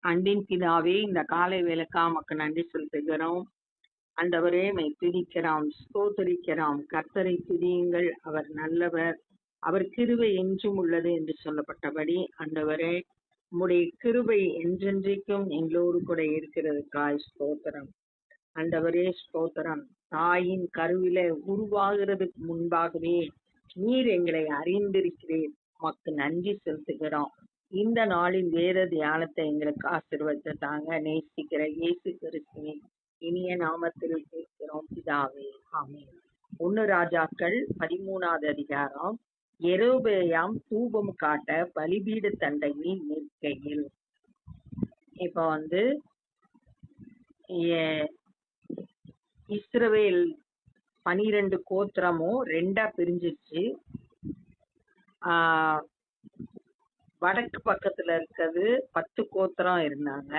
அன்பின் பிதாவே, இந்த காலை வேளைக்கா உமக்கு நன்றி செலுத்துகிறோம். ஆண்டவரே, உம்மை துதிக்கிறோம், ஸ்தோத்தரிக்கிறோம். கர்த்தரை துதியுங்கள், அவர் நல்லவர், அவர் கிருபை என்றும் உள்ளது என்று சொல்லப்பட்டபடி, ஆண்டவரே, உம்முடைய கிருபை என்றென்றைக்கும் எங்களோடு கூட இருக்கிறதுக்காய் ஸ்தோத்திரம். ஆண்டவரே, ஸ்தோத்திரம். தாயின் கருவில உருவாகிறதுக்கு முன்பாகவே நீர் எங்களை அறிந்திருக்கிறீர். உமக்கு நன்றி செலுத்துகிறோம். இந்த நாளின் வேத தியானத்தை எங்களுக்கு ஆசீர்வதித்து தாங்க. நேசிக்கிற இயேசு கிறிஸ்துவின் இனிய நாமத்தில் கேட்கிறோம் பிதாவே, ஆமென். 1 ராஜாக்கள் 13வது அதிகாரம். யெரொபெயாம் தூபம் காட்ட பலிபீட தண்டையில் நிற்கையில். இப்ப இஸ்ரவேல் 12 கோத்திரமும் 2ஆ பிரிஞ்சிருச்சு. வடக்கு பக்கத்துல இருக்கிறது 10 கோத்திரம் இருந்தாங்க.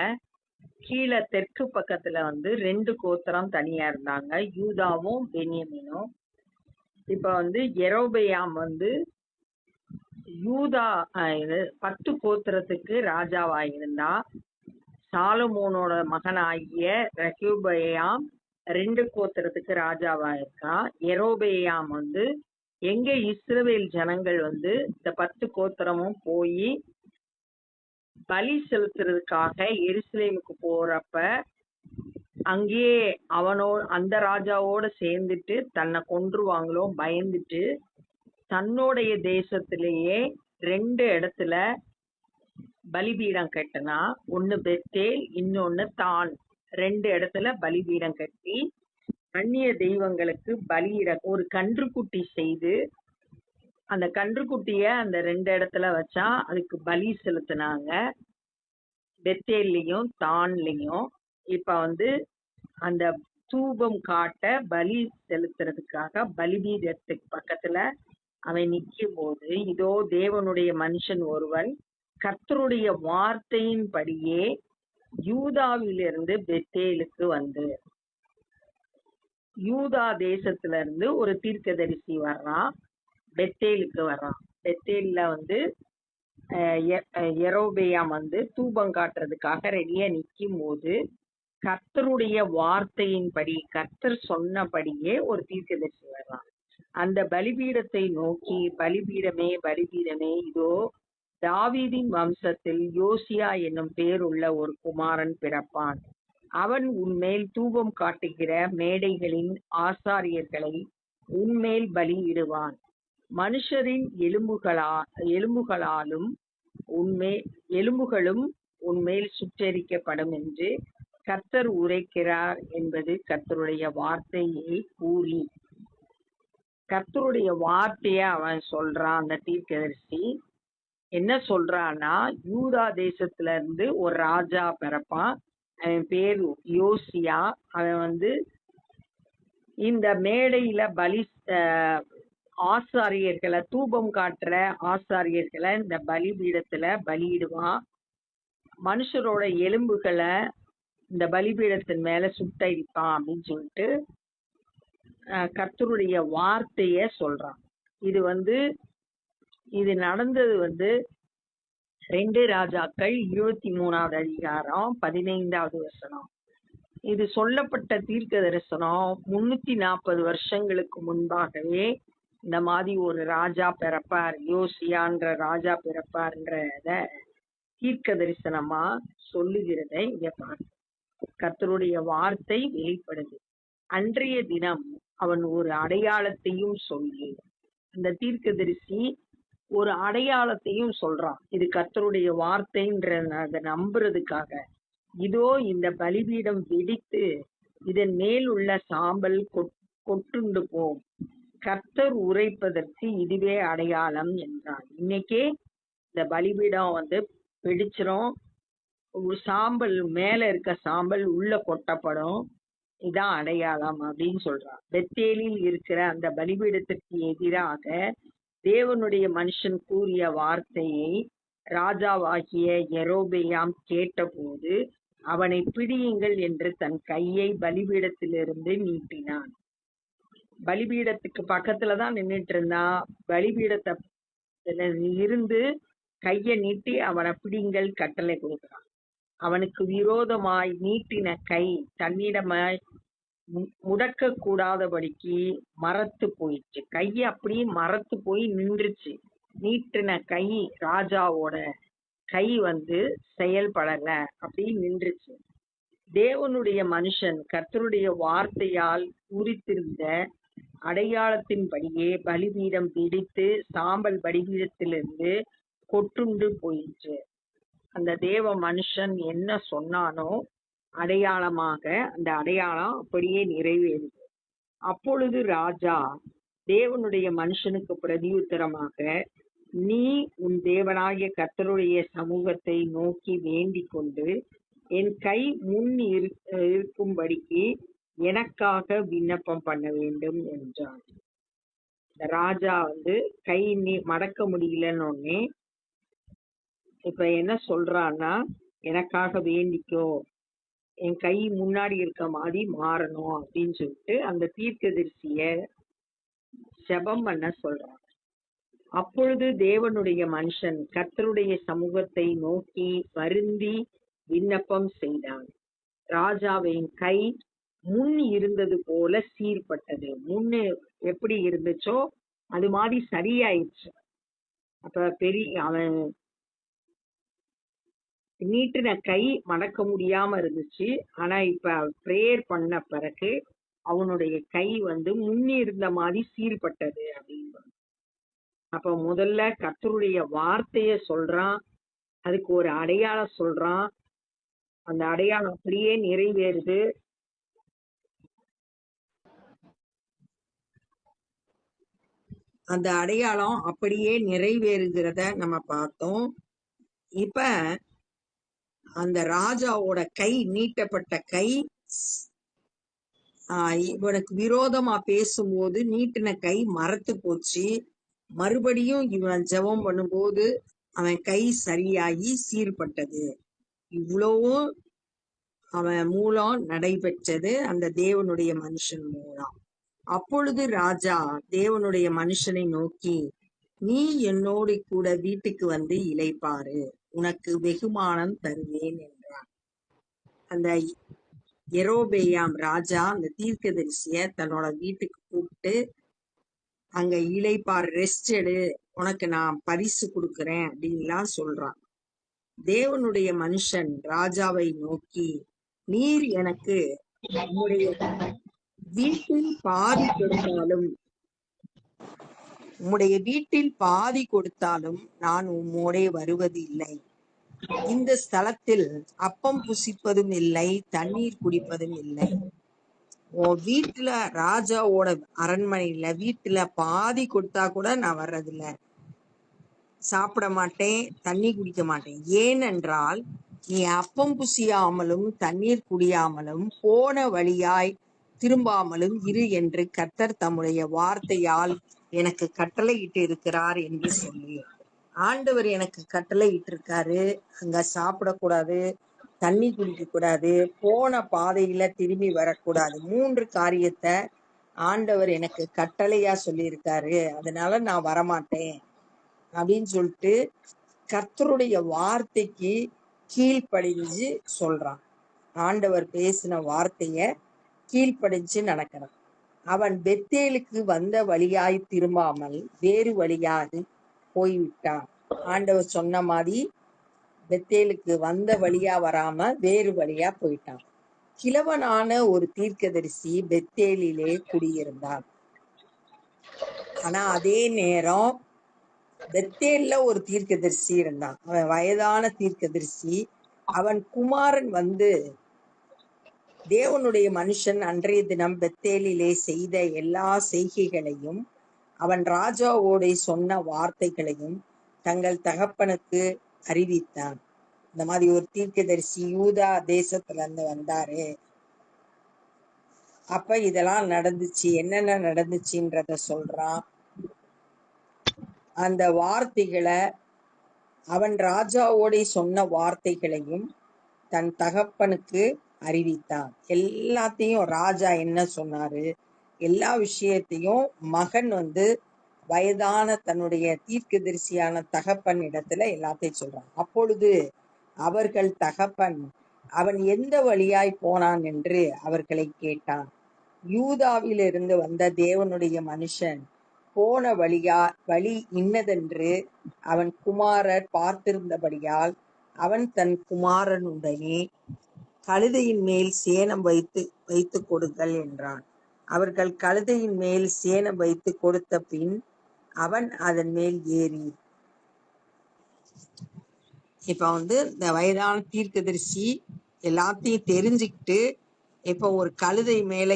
கீழே தெற்கு பக்கத்துல 2 கோத்திரம் தனியா இருந்தாங்க, யூதாவும் பென்யமீனும். இப்ப யெரொபெயாம் யூதா 10 கோத்திரத்துக்கு ராஜாவா இருந்தா. சாலமோனோட மகனாகிய ரெகொபெயாம் 2 கோத்திரத்துக்கு ராஜாவா இருக்கா. யெரொபெயாம் எங்க இஸ்ரவேல் ஜனங்கள் இந்த 10 கோத்திரமும் போய் பலி செலுத்துறதுக்காக எருசலேமுக்கு போறப்ப அங்கேயே அந்த ராஜாவோட சேர்ந்துட்டு தன்னை கொன்றுவாங்களோ பயந்துட்டு தன்னுடைய தேசத்திலேயே 2 இடத்துல பலிபீடம் கட்டினா. ஒன்னு பெத்தேல், இன்னொன்னு தான். 2 இடத்துல பலிபீடம் கட்டி அந்நிய தெய்வங்களுக்கு பலியிட ஒரு கன்றுக்குட்டி செய்து அந்த கன்றுக்குட்டிய அந்த 2 இடத்துல வச்சா அதுக்கு பலி செலுத்தினாங்க, பெத்தேல்லையும் தான்லையும். இப்ப அந்த தூபம் காட்ட பலி செலுத்துறதுக்காக பலிபீடத்துக்கு பக்கத்துல அவன் நிற்கும் போது, இதோ தேவனுடைய மனுஷன் ஒருவன் கர்த்தருடைய வார்த்தையின்படியே யூதாவிலிருந்து பெத்தேலுக்கு யூதா தேசத்துல இருந்து ஒரு தீர்க்கதரிசி வர்றான், பெத்தேலுக்கு வர்றான். பெத்தேல்ல யெரொபெயாம் தூபம் காட்டுறதுக்காக ரெடியா நிற்கும் போது கர்த்தருடைய வார்த்தையின்படி கர்த்தர் சொன்னபடியே ஒரு தீர்க்கதரிசி வர்றான். அந்த பலிபீடத்தை நோக்கி, பலிபீடமே பலிபீடமே, இதோ தாவீதின் வம்சத்தில் யோசியா என்னும் பேருள்ள ஒரு குமாரன் பிறப்பான். அவன் உன்மேல் தூபம் காட்டுகிற மேடைகளின் ஆசாரியர்களை உன்மேல் பலியிடுவான். மனுஷரின் எலும்புகளும் உன்மேல் சுட்டெரிக்கப்படும் என்று கர்த்தர் உரைக்கிறார் என்பது கர்த்தருடைய வார்த்தையை கூறி. கர்த்தருடைய வார்த்தைய அவன் சொல்றான். அந்த தீர்க்கதரிசி என்ன சொல்றான்னா, யூதா தேசத்துல இருந்து ஒரு ராஜா பிறப்பான். அவன் பேரு யோசியா. அவன் இந்த மேடையில ஆசாரியர்களை, தூபம் காட்டுற ஆசாரியர்களை இந்த பலிபீடத்துல பலியிடுவான். மனுஷரோட எலும்புகளை இந்த பலிபீடத்தின் மேல சுட்டரிப்பான் அப்படின்னு சொல்லிட்டு கர்த்தருடைய வார்த்தைய சொல்றான். இது நடந்தது 2 ராஜாக்கள் 23வது அதிகாரம் 15வது வசனம். இது சொல்லப்பட்ட தீர்க்க தரிசனம் 340 வருஷங்களுக்கு முன்பாகவே இந்த மாதிரி ஒரு ராஜா பிறப்பார், யோசியான்ற ராஜா பிறப்பார்ன்றத தீர்க்க தரிசனமா சொல்லுகிறத இங்க பாரு. கர்த்தருடைய வார்த்தை வெளிப்படுது. அன்றைய தினம் அவன் ஒரு அடையாளத்தையும் சொல்லி, அந்த தீர்க்கதரிசி ஒரு அடையாளத்தையும் சொல்றான். இது கர்த்தருடைய வார்த்தைன்றத நம்புறதுக்காக. இதோ இந்த பலிபீடம் வெடித்து இதன் மேல் உள்ள சாம்பல் கொட்டுண்டு போம். கர்த்தர் உரைப்பதற்கு இதுவே அடையாளம் என்றான். இன்னைக்கே இந்த பலிபீடம் வெடிச்சிரும். சாம்பல் மேல இருக்க சாம்பல் உள்ள கொட்டப்படும். இதான் அடையாளம் அப்படின்னு சொல்றான். பெத்தேலில் இருக்கிற அந்த பலிபீடத்திற்கு எதிராக தேவனுடைய மனுஷன் கூறிய வார்த்தையை ராஜாவாகிய யெரொபெயாம் கேட்டபோது அவனை பிடியுங்கள் என்று தன் கையை பலிபீடத்திலிருந்து நீட்டினான். பலிபீடத்துக்கு பக்கத்துலதான் நின்றுட்டு இருந்தான். பலிபீடத்துல இருந்து கைய நீட்டி அவனை பிடிங்கள் கட்டளை கொடுக்கிறான். அவனுக்கு விரோதமாய் நீட்டின கை தன்னிடமாய் முடக்க கூடாதபடிக்கு மரத்து போயிடுச்சு. கை அப்படியே மரத்து போய் நின்றுச்சு. நீட்டின கை, ராஜாவோட கை செயல்படல, அப்படி நின்றுச்சு. தேவனுடைய மனுஷன் கர்த்தருடைய வார்த்தையால் குறித்திருந்த அடையாளத்தின்படியே பலிபீடம் பிடித்து சாம்பல் பலிபீடத்திலிருந்து கொட்டுண்டு போயிடுச்சு. அந்த தேவ மனுஷன் என்ன சொன்னானோ அடையாளமாக அந்த அடையாளம் அப்படியே நிறைவேறுது. அப்பொழுது ராஜா தேவனுடைய மனுஷனுக்கு பிரதியுத்தரமாக, நீ உன் தேவனாகிய கர்த்தருடைய சமூகத்தை நோக்கி வேண்டிக் கொண்டு என் கை முன் இருக்கும்படிக்கு எனக்காக விண்ணப்பம் பண்ண வேண்டும் என்றான். இந்த ராஜா கை மடக்க முடியலன்னு இப்ப என்ன சொல்றான்னா, எனக்காக வேண்டிக்கோ, என் கை முன்னாடி இருக்க மாதிரி மாறணும் அப்படின்னு சொல்லிட்டு அந்த தீர்க்கதரிசிய ஜெபம் பண்ண சொல்றாங்க. அப்பொழுது தேவனுடைய மனுஷன் கர்த்தருடைய சமூகத்தை நோக்கி வருந்தி விண்ணப்பம் செய்தான். ராஜாவின் கை முன் இருந்தது போல சீர்பட்டது. முன்னு எப்படி இருந்துச்சோ அது மாதிரி சரியாயிடுச்சு. அப்ப அவன் நீட்டின கை மடக்க முடியாம இருந்துச்சு. ஆனா இப்ப பிரேயர் பண்ண பிறகு அவனுடைய கை முன்னி இருந்த மாதிரி சீர்பட்டது அப்படின்னு. அப்ப முதல்ல கர்த்தருடைய வார்த்தைய சொல்றான், அதுக்கு ஒரு அடையாளம் சொல்றான். அந்த அடையாளம் அப்படியே நிறைவேறுது. அந்த அடையாளம் அப்படியே நிறைவேறுகிறத நம்ம பார்த்தோம். இப்ப அந்த ராஜாவோட கை, நீட்டப்பட்ட கை, இவனுக்கு விரோதமா பேசும்போது நீட்டின கை மரத்து போச்சு. மறுபடியும் இவன் ஜெபம் பண்ணும்போது அவன் கை சரியாகி சீர்பட்டது. இவ்வளவும் அவன் மூலம் நடைபெற்றது, அந்த தேவனுடைய மனுஷன் மூலம். அப்பொழுது ராஜா தேவனுடைய மனுஷனை நோக்கி, நீ என்னோடு கூட வீட்டுக்கு இளைப்பாரு, உனக்கு வெகுமானம் தருவேன் என்றான். அந்த யெரொபெயாம் ராஜா அந்த தீர்க்கதரிசிய தன்னோட வீட்டுக்கு கூப்பிட்டு, அங்க இளைப்பார், ரெஸ்ட் எடு, உனக்கு நான் பரிசு கொடுக்கறேன் அப்படின்லாம் சொல்றான். தேவனுடைய மனுஷன் ராஜாவை நோக்கி, நீர் எனக்கு உம்முடைய வீட்டில் பாதி கொடுத்தாலும் நான் உம்மோடே வருவது இல்லை. இந்த ஸ்தலத்தில் அப்பம் புசிப்பதும் இல்லை, தண்ணீர் குடிப்பதும் இல்லை. உன் வீட்டுல, ராஜாவோட அரண்மனையில வீட்டுல பாதி கொடுத்தா கூட நான் வர்றதில்ல, சாப்பிட மாட்டேன், தண்ணி குடிக்க மாட்டேன். ஏனென்றால் நீ அப்பம் புசியாமலும் தண்ணீர் குடியாமலும் போன வழியாய் திரும்பாமலும் இரு என்று கர்த்தர் தம்முடைய வார்த்தையால் எனக்கு கட்டளையிட்டு இருக்கிறார் என்று சொல்லி. ஆண்டவர் எனக்கு கட்டளையிட்டு இருக்காரு, அங்க சாப்பிடக்கூடாது, தண்ணி குடிக்க கூடாது, போன பாதையில திரும்பி வரக்கூடாது. 3 காரியத்தை ஆண்டவர் எனக்கு கட்டளையா சொல்லியிருக்காரு, அதனால நான் வரமாட்டேன் அப்படின்னு சொல்லிட்டு கர்த்தருடைய வார்த்தைக்கு கீழ்ப்படிஞ்சு சொல்றான். ஆண்டவர் பேசின வார்த்தைய கீழ்ப்படிஞ்சு நடக்கிறான். அவன் பெத்தேலுக்கு வந்த வழியாய் திரும்பாமல் வேறு வழியாக போய்விட்டான். ஆண்டவர் சொன்ன மாதிரி பெத்தேலுக்கு வந்த வழியா வராம வேறு வழியா போயிட்டான். கிழவனான ஒரு தீர்க்கதரிசி பெத்தேலிலே குடியிருந்தான். ஆனா அதே நேரம் பெத்தேல்ல ஒரு தீர்க்கதரிசி இருந்தான். அவன் வயதான தீர்க்கதரிசி. அவன் குமாரன் தேவனுடைய மனுஷன் அன்றைய தினம் பெத்தேலிலே செய்த எல்லா செய்கைகளையும் அவன் ராஜாவோட சொன்ன வார்த்தைகளையும் தங்கள் தகப்பனுக்கு அறிவித்தான். இந்த மாதிரி ஒரு தீர்க்கதரிசி யூதா தேசத்துல இருந்து வந்தாரு, அப்ப இதெல்லாம் நடந்துச்சு, என்னென்ன நடந்துச்சுன்றத சொல்றான். அந்த வார்த்தைகளை, அவன் ராஜாவோட சொன்ன வார்த்தைகளையும் தன் தகப்பனுக்கு அறிவித்தான். எல்லாத்தையும் ராஜா என்ன சொன்னாரு, எல்லா விஷயத்தையும் மகன் வயதான தன்னுடைய தீர்க்கதரிசியான தகப்பன் இடத்துல எல்லாத்தையும் சொல்றான். அப்பொழுது அவர்கள் தகப்பன் அவன் எந்த வழியாய் போனான் என்று அவர்களை கேட்டான். யூதாவிலிருந்து வந்த தேவனுடைய மனுஷன் போன வழி இன்னதென்று அவன் குமாரர் பார்த்திருந்தபடியால் அவன் தன் குமாரனுடனே கழுதையின் மேல் சேணம் வைத்து கொடுங்கள் என்றான். அவர்கள் கழுதையின் மேல் சேணம் வைத்து கொடுத்த பின் அவன் அதன் மேல் ஏறி. இப்ப இந்த வயதான தீர்க்கதரிசி எல்லாத்தையும் தெரிஞ்சுக்கிட்டு இப்ப ஒரு கழுதை மேல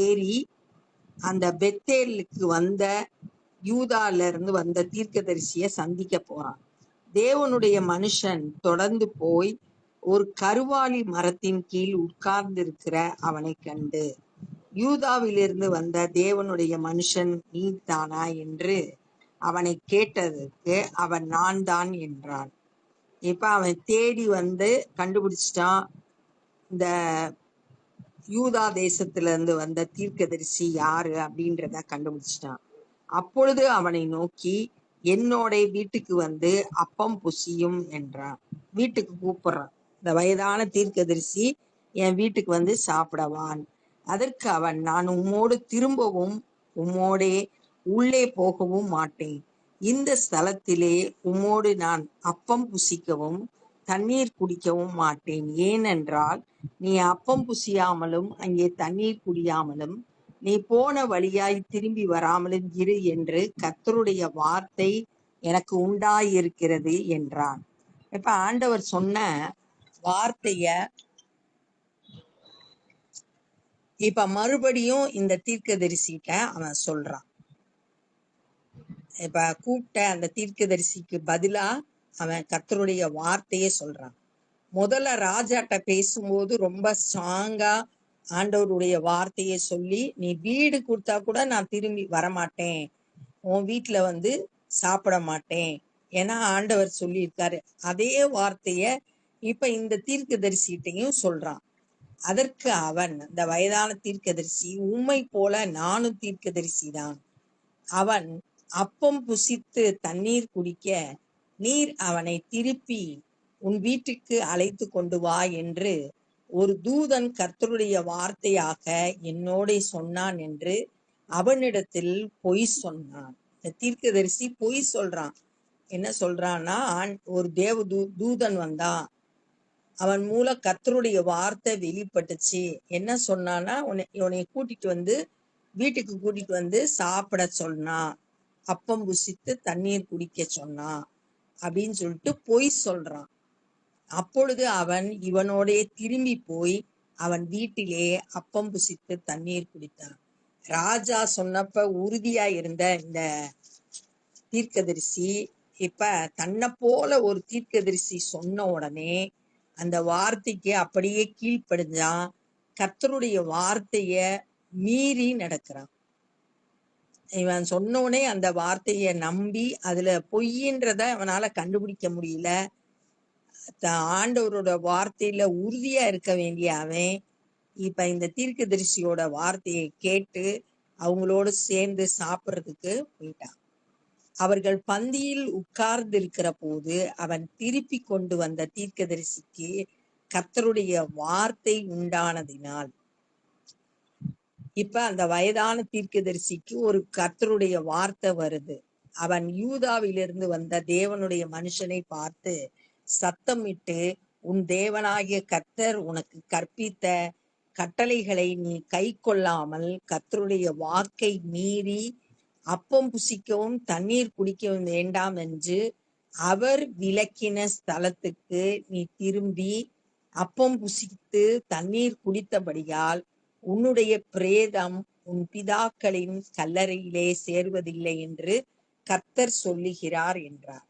ஏறி அந்த பெத்தேலுக்கு வந்த யூதால இருந்து வந்த தீர்க்கதரிசிய சந்திக்க போறான். தேவனுடைய மனுஷன் தொடர்ந்து போய் ஒரு கருவாலி மரத்தின் கீழ் உட்கார்ந்திருக்கிற அவனை கண்டு, யூதாவிலிருந்து வந்த தேவனுடைய மனுஷன் நீதானா என்று அவனை கேட்டதற்கு அவன் நான் தான் என்றான். இப்ப அவன் தேடி கண்டுபிடிச்சிட்டான். இந்த யூதா தேசத்துல இருந்து வந்த தீர்க்கதரிசி யாரு அப்படின்றத கண்டுபிடிச்சிட்டான். அப்பொழுது அவனை நோக்கி, என்னோட வீட்டுக்கு அப்பம் புசியும் என்றான். வீட்டுக்கு கூப்பிடுறான். இந்த வயதான தீர்க்கதரிசி என் வீட்டுக்கு சாப்பிடவான். அதற்கு அவன், நான் உம்மோடு திரும்பவும் உம்மோடே உள்ளே போகவும் மாட்டேன். இந்த ஸ்தலத்திலே உம்மோடு நான் அப்பம் புசிக்கவும் தண்ணீர் குடிக்கவும் மாட்டேன். ஏனென்றால் நீ அப்பம் புசியாமலும் அங்கே தண்ணீர் குடியாமலும் நீ போன வழியாய் திரும்பி வராமலும் இரு என்று கர்த்தருடைய வார்த்தை எனக்கு உண்டாயிருக்கிறது என்றான். இப்ப ஆண்டவர் சொன்ன வார்த்தைய இப்ப மறுபடியும் இந்த தீர்க்கதரிசிட்ட அவன் சொல்றான். இப்ப கூப்பிட்ட அந்த தீர்க்கதரிசிக்கு பதிலா அவன் கர்த்தருடைய வார்த்தையே சொல்றான். முதல்ல ராஜாட்ட பேசும்போது ரொம்ப ஸ்ட்ராங்கா ஆண்டவருடைய வார்த்தையை சொல்லி, நீ வீடு கொடுத்தா கூட நான் திரும்பி வரமாட்டேன், உன் வீட்டுல சாப்பிட மாட்டேன், ஏன்னா ஆண்டவர் சொல்லியிருக்காரு. அதே வார்த்தைய இப்ப இந்த தீர்க்கதரிசிட்டையும் சொல்றான். அதற்கு அவன், இந்த வயதான தீர்க்கதரிசி, உம்மை போல நானும் தீர்க்கதரிசி தான். அவன் அப்பம் புசித்து தண்ணீர் குடிக்க நீர் அவனை திருப்பி உன் வீட்டுக்கு அழைத்து கொண்டு வா என்று ஒரு தூதன் கர்த்தருடைய வார்த்தையாக என்னோட சொன்னான் என்று அவனிடத்தில் பொய் சொன்னான். இந்த தீர்க்கதரிசி பொய் சொல்றான். என்ன சொல்றான்னா, ஒரு தூதன் வந்தான், அவன் மூலம் கர்த்தருடைய வார்த்தை வெளிப்பட்டுச்சு. என்ன சொன்னான்னா, உன்னை கூட்டிட்டு வீட்டுக்கு கூட்டிட்டு சாப்பிட சொன்னா, அப்பம் புசித்து தண்ணீர் குடிக்க சொன்னா அப்படின்னு சொல்லிட்டு பொய் சொல்றான். அப்பொழுது அவன் இவனோட திரும்பி போய் அவன் வீட்டிலே அப்பம் புசித்து தண்ணீர் குடித்தான். ராஜா சொன்னப்ப உறுதியா இருந்த இந்த தீர்க்கதரிசி இப்ப தன்னை போல ஒரு தீர்க்கதரிசி சொன்ன உடனே அந்த வார்த்தைக்கு அப்படியே கீழ்ப்படிஞ்சான். கர்த்தருடைய வார்த்தைய மீறி நடக்கிறான். இவன் சொன்னோடனே அந்த வார்த்தைய நம்பி அதுல பொய்ன்றத அவனால கண்டுபிடிக்க முடியல. ஆண்டவரோட வார்த்தையில உறுதியா இருக்க வேண்டிய அவன் இப்ப இந்த தீர்க்கதரிசியோட வார்த்தையை கேட்டு அவங்களோடு சேர்ந்து சாப்பிட்றதுக்கு போயிட்டான். அவர்கள் பந்தியில் உட்கார்ந்து இருக்கிற போது அவன் திருப்பி கொண்டு வந்த தீர்க்கதரிசிக்கு கர்த்தருடைய வார்த்தை உண்டானதினால், இப்ப அந்த வயதான தீர்க்கதரிசிக்கு ஒரு கர்த்தருடைய வார்த்தை வருது. அவன் யூதாவிலிருந்து வந்த தேவனுடைய மனுஷனை பார்த்து சத்தமிட்டு, உன் தேவனாகிய கர்த்தர் உனக்கு கற்பித்த கட்டளைகளை நீ கை கொள்ளாமல் கர்த்தருடைய வாக்கை மீறி அப்பம் புசிக்கவும் தண்ணீர் குடிக்கவும் வேண்டாம் என்று அவர் விலக்கின ஸ்தலத்துக்கு நீ திரும்பி அப்பம் புசித்து தண்ணீர் குடித்தபடியால் உன்னுடைய பிரேதம் உன் பிதாக்களின் கல்லறையிலே சேர்வதில்லை என்று கர்த்தர் சொல்லுகிறார் என்றார்.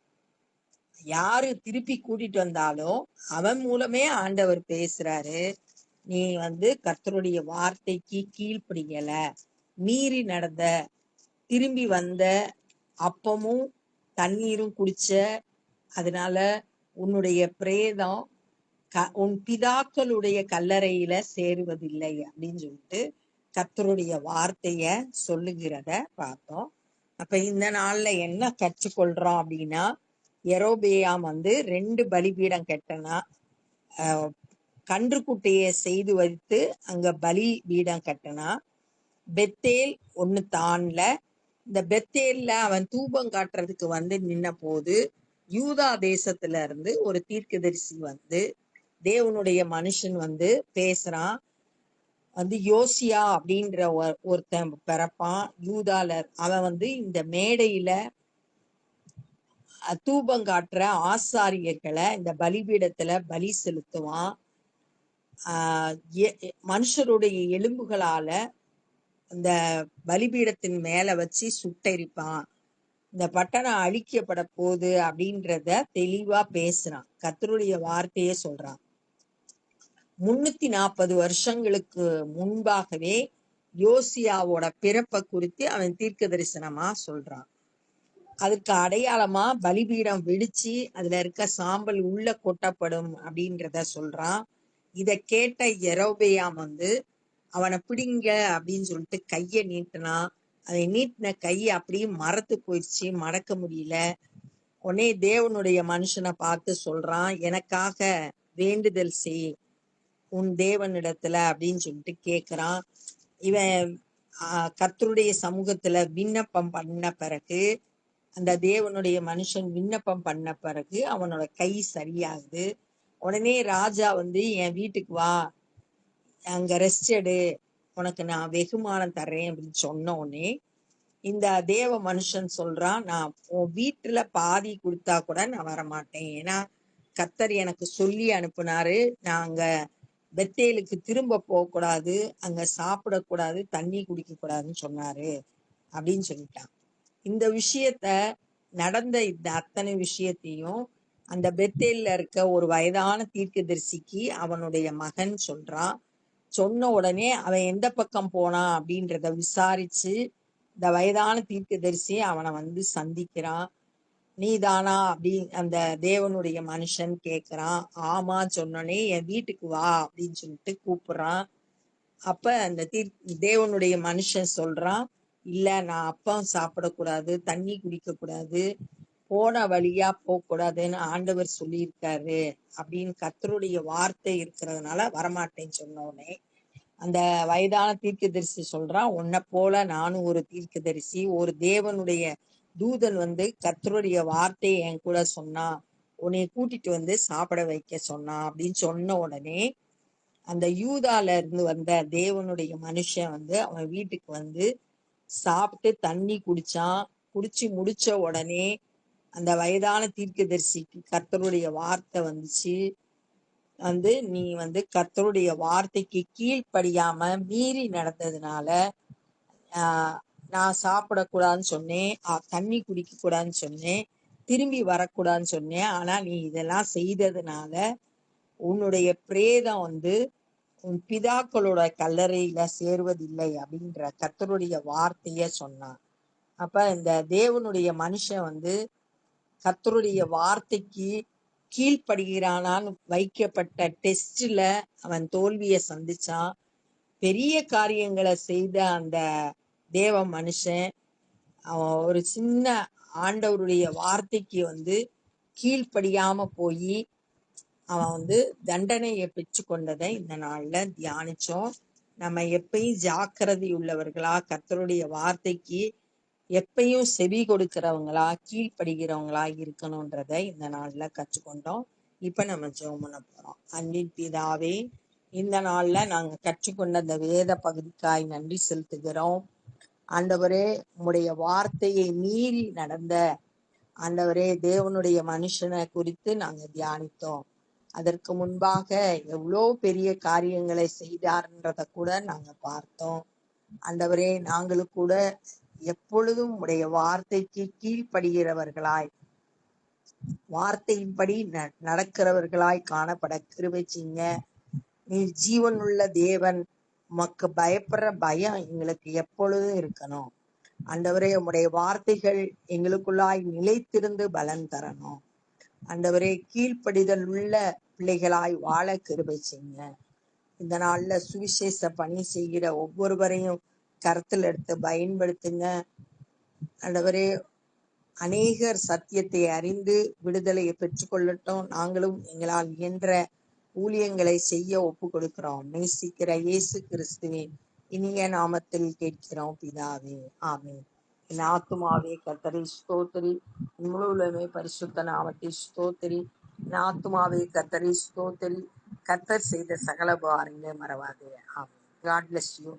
யாரு திருப்பி கூட்டிட்டு வந்தாலும் அவன் மூலமே ஆண்டவர் பேசுறாரு. நீ கர்த்தருடைய வார்த்தைக்கு கீழ்ப்படியல, மீறி நடந்த, திரும்பி வந்த, அப்பமும் தண்ணீரும் குடிச்ச, அதனால உன்னுடைய பிரேதம் உன் பிதாக்களுடைய கல்லறையில சேருவதில்லை அப்படின்னு சொல்லிட்டு கர்த்தருடைய வார்த்தைய சொல்லுகிறத பார்த்தோம். அப்ப இந்த நாள்ல என்ன கற்றுக்கொள்றோம் அப்படின்னா, யெரொபெயாம் 2 பலிபீடம் கட்டினா. கன்றுக்குட்டியை செய்து வைத்து அங்க பலிபீடம் கட்டினா. பெத்தேல் ஒண்ணு தான்ல. இந்த பெத்தேல்ல அவன் தூபம் காட்டுறதுக்கு நின்ன போது யூதா தேசத்துல இருந்து ஒரு தீர்க்கதரிசி தேவனுடைய மனுஷன் பேசுறான். யோசியா அப்படின்ற ஒருத்தன் பிறப்பான் யூதால. அவன் இந்த மேடையில தூபம் காட்டுற ஆசாரியர்களை இந்த பலிபீடத்துல பலி செலுத்துவான். மனுஷருடைய எலும்புகளால இந்த பலிபீடத்தின் மேல வச்சு சுட்டெரிப்பான். இந்த பட்டணம் அழிக்கப்பட போகுது அப்படின்றத தெளிவா பேசுறான். கர்த்தருடைய வார்த்தையே சொல்றான். 340 வருஷங்களுக்கு முன்பாகவே யோசியாவோட பிறப்பை குறித்து அவன் தீர்க்க தரிசனமா சொல்றான். அதுக்கு அடையாளமா பலிபீடம் வெடிச்சு அதுல இருக்க சாம்பல் உள்ள கொட்டப்படும் அப்படின்றத சொல்றான். இத கேட்ட யெரொபெயாம் அவனை பிடிங்க அப்படின்னு சொல்லிட்டு கைய நீட்டினான். அதை நீட்டின கை அப்படியே மரத்து போயிடுச்சு, மடக்க முடியல. உடனே தேவனுடைய மனுஷனை பார்த்து சொல்றான், எனக்காக வேண்டுதல் செய் உன் தேவனிடத்துல அப்படின்னு சொல்லிட்டு கேக்குறான். இவன் கர்த்தருடைய சமூகத்துல விண்ணப்பம் பண்ண பிறகு, அந்த தேவனுடைய மனுஷன் விண்ணப்பம் பண்ண பிறகு அவனோட கை சரியாகுது. உடனே ராஜா என் வீட்டுக்கு வா, அங்க ரெஸ்ட் எடு, உனக்கு நான் வெகுமானம் தர்றேன் அப்படின்னு சொன்ன உடனே இந்த தேவ மனுஷன் சொல்றான், நான் உன் வீட்டுல பாதி கொடுத்தா கூட நான் வரமாட்டேன். ஏன்னா கர்த்தர் எனக்கு சொல்லி அனுப்புனாரு, நான் அங்க பெத்தேலுக்கு திரும்ப போகக்கூடாது, அங்க சாப்பிடக்கூடாது, தண்ணி குடிக்க கூடாதுன்னு சொன்னாரு அப்படின்னு சொல்லிட்டான். இந்த விஷயத்த நடந்த இந்த அத்தனை விஷயத்தையும் அந்த பெத்தேல்ல இருக்க ஒரு வயதான தீர்க்கதரிசிக்கு அவனுடைய மகன் சொல்றான். சொன்ன உடனே அவன் எந்த பக்கம் போனான் அப்படின்றத விசாரிச்சு இந்த வயதான தீர்க்கதரிசி அவனை சந்திக்கிறான். நீதானா அப்படி அந்த தேவனுடைய மனுஷன் கேக்குறான். ஆமா சொன்னோடனே என் வீட்டுக்கு வா அப்படின்னு சொல்லிட்டு கூப்பிடுறான். அப்ப அந்த தேவனுடைய மனுஷன் சொல்றான், இல்ல நான் அப்பம் சாப்பிடக்கூடாது, தண்ணி குடிக்க கூடாது, போன வழியா போக கூடாதுன்னு ஆண்டவர் சொல்லியிருக்காரு அப்படின்னு கர்த்தருடைய வார்த்தை இருக்கிறதுனால வரமாட்டேன்னு சொன்ன உடனே அந்த வயதான தீர்க்கதரிசி சொல்றான், உன்னை போல நானும் ஒரு தீர்க்கதரிசி, ஒரு தேவனுடைய தூதன் கர்த்தருடைய வார்த்தையை என் கூட சொன்னான், உன்னை கூட்டிட்டு சாப்பிட வைக்க சொன்னான் அப்படின்னு சொன்ன உடனே அந்த யூதால இருந்து வந்த தேவனுடைய மனுஷன் அவன் வீட்டுக்கு சாப்பிட்டு தண்ணி குடிச்சான். குடிச்சு முடிச்ச உடனே அந்த வயதான தீர்க்கதரிசிக்கு கர்த்தருடைய வார்த்தை வந்துச்சு. நீ கர்த்தருடைய வார்த்தைக்கு கீழ்ப்படியாம மீறி நடந்ததுனால நான் சாப்பிடக்கூடாதுன்னு சொன்னேன், தண்ணி குடிக்க கூடாதுன்னு சொன்னேன், திரும்பி வரக்கூடாதுன்னு சொன்னேன். ஆனா நீ இதெல்லாம் செய்ததுனால உன்னுடைய பிரேதம் உன் பிதாக்களோட கல்லறையில சேர்வதில்லை அப்படின்ற கர்த்தருடைய வார்த்தைய சொன்னான். அப்ப இந்த தேவனுடைய மனுஷன் கர்த்தருடைய வார்த்தைக்கு கீழ்ப்படுகிறானான்னு வைக்கப்பட்ட டெஸ்ட்ல அவன் தோல்வியை சந்திச்சான். பெரிய காரியங்களை செய்த அந்த தேவ மனுஷன் அவன் ஒரு சின்ன ஆண்டவருடைய வார்த்தைக்கு கீழ்ப்படியாம போய் அவன் தண்டனையை பெற்று கொண்டதை இந்த நாள்ல தியானிச்சோம். நம்ம எப்பயும் ஜாக்கிரதை உள்ளவர்களா, கர்த்தருடைய வார்த்தைக்கு எப்பயும் செவி கொடுக்கிறவங்களா, கீழ்ப்படுகிறவங்களா இருக்கணும்ன்றதை இந்த நாள்ல கற்றுக்கொண்டோம். இப்ப நம்ம ஜெபம் பண்ண போறோம். அன்பின் பிதாவே, இந்த நாள்ல நாங்க கற்றுக்கொண்ட அந்த வேத பகுதிக்காய் நன்றி செலுத்துகிறோம். ஆண்டவரே, உம்முடைய வார்த்தையை மீறி நடந்த ஆண்டவரே தேவனுடைய மனுஷனை குறித்து நாங்க தியானித்தோம். அதற்கு முன்பாக எவ்வளோ பெரிய காரியங்களை செய்தார்ன்றத கூட நாங்க பார்த்தோம். ஆண்டவரே, நாங்களும் கூட எப்பொழுதும் உடைய வார்த்தைக்கு கீழ்ப்படுகிறவர்களாய், வார்த்தையின்படி நடக்கிறவர்களாய் காணப்பட கிருபை செய்யுங்க. நீர் ஜீவனுள்ள தேவன், உமக்கு பயப்படுற பயம் எங்களுக்கு எப்பொழுதும் இருக்கணும். ஆண்டவரே, உம்முடைய வார்த்தைகள் எங்களுக்குள்ளாய் நிலைத்திருந்து பலன் தரணும். ஆண்டவரே, கீழ்ப்படிதல் உள்ள பிள்ளைகளாய் வாழ கிருபை செய்யுங்க. இந்த நாள்ல சுவிசேஷ பணி செய்கிற ஒவ்வொருவரையும் கருத்தில் எடுத்து பயன்படுத்துங்க. ஆண்டவரே, அநேகர் சத்தியத்தை அறிந்து விடுதலையை பெற்றுக்கொள்ளட்டும். நாங்களும் எங்களால் இயன்ற ஊழியங்களை செய்ய ஒப்பு கொடுக்கிறோம். நேசிக்கிற இயேசு கிறிஸ்துவின் இனிய நாமத்தில் கேட்கிறோம் பிதாவே, ஆமென். என் ஆத்துமாவே கர்த்தரை ஸ்தோத்திரி, முழுவதுமே பரிசுத்த நாமத்தை ஸ்தோத்திரி. என் ஆத்துமாவே கர்த்தரை ஸ்தோத்திரி, கர்த்தர் செய்த சகல பாரங்களை மறவாதே. ஆமென். God bless you.